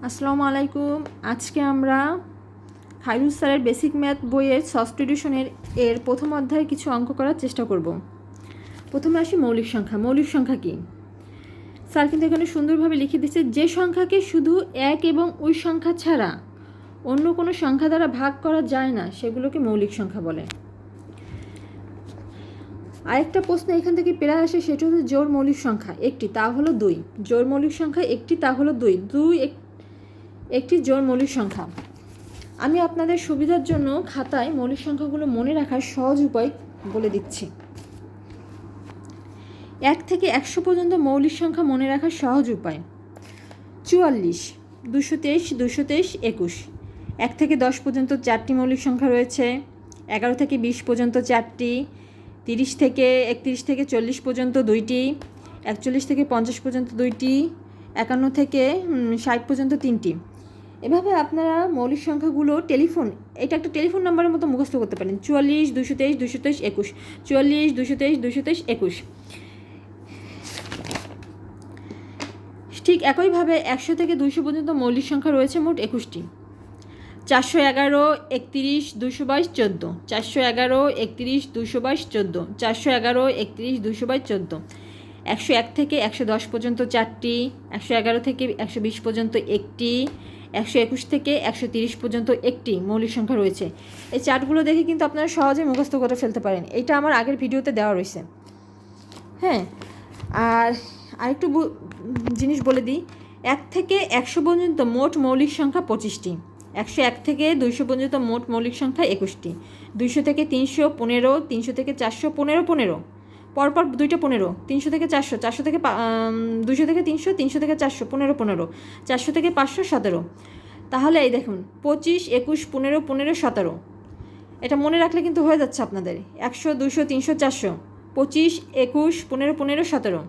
আসসালামু আলাইকুম। আজকে আমরা খায়রুজ স্যারের বেসিক ম্যাথ বইয়ের ষষ্ঠ এডিশনের প্রথম অধ্যায়ে কিছু অঙ্ক করার চেষ্টা করব। প্রথমে আসি মৌলিক সংখ্যা। মৌলিক সংখ্যা কী? স্যার কিন্তু এখানে সুন্দরভাবে লিখে দিচ্ছে, যে সংখ্যাকে শুধু এক এবং ওই সংখ্যা ছাড়া অন্য কোনো সংখ্যা দ্বারা ভাগ করা যায় না সেগুলোকে মৌলিক সংখ্যা বলে। আরেকটা প্রশ্ন এখান থেকে প্রায় আসে, সেটা হচ্ছে জোড় মৌলিক সংখ্যা একটি, তা হলো 2। জোড় মৌলিক সংখ্যা একটি, তা হলো 2 একটি জোড় মৌলিক সংখ্যা। আমি আপনাদের সুবিধার জন্য খাতায় মৌলিক সংখ্যাগুলো মনে রাখার সহজ উপায় বলে দিচ্ছি। 1 থেকে 100 পর্যন্ত মৌলিক সংখ্যা মনে রাখার সহজ উপায়: 44, 223, 223, 21। 1 থেকে 10 পর্যন্ত 4টি মৌলিক সংখ্যা রয়েছে। 11 থেকে 20 পর্যন্ত 4টি। 30 থেকে 31 থেকে 40 পর্যন্ত 2টি। 41 থেকে 50 পর্যন্ত 2টি। 51 থেকে 60 পর্যন্ত 3টি। এভাবে আপনারা মৌলিক সংখ্যাগুলো এটা একটা টেলিফোন নাম্বারের মতো মুখস্থ করতে পারেন। 44, 223, 223, 21। 44, 223, 223, 21। ঠিক একইভাবে 100 থেকে 200 পর্যন্ত মৌলিক সংখ্যা রয়েছে মোট 21টি। 411, 31, 222, 14। 411, 31, 222, 14। 411, 31, 222, 14। 101 থেকে 110 পর্যন্ত 4টি। 111 থেকে 120 পর্যন্ত 1টি। 121 থেকে 130 পর্যন্ত 1টি মৌলিক সংখ্যা রয়েছে। এই চার্টগুলো দেখে কিন্তু আপনারা সহজে মুখস্থ করে ফেলতে পারেন। এটা আমার আগের ভিডিওতে দেওয়া রয়েছে। হ্যাঁ, আর আরেকটু জিনিস বলে দিই, 1 থেকে 100 পর্যন্ত মোট মৌলিক সংখ্যা 25টি। 101 থেকে 200 পর্যন্ত মোট মৌলিক সংখ্যা 21টি। 200 থেকে 300 15, 300 থেকে 400 15 15, পরপর দুইটা 15। 300 থেকে 400, 400 থেকে 200 থেকে 300, 300 থেকে 400 15 15, 400 থেকে 500 17। তাহলে এই দেখুন 25, 21, 15 15, 17। এটা মনে রাখলে কিন্তু হয়ে যাচ্ছে আপনাদের 100, 200, 300, 400, 25, 21, 15 15, 17।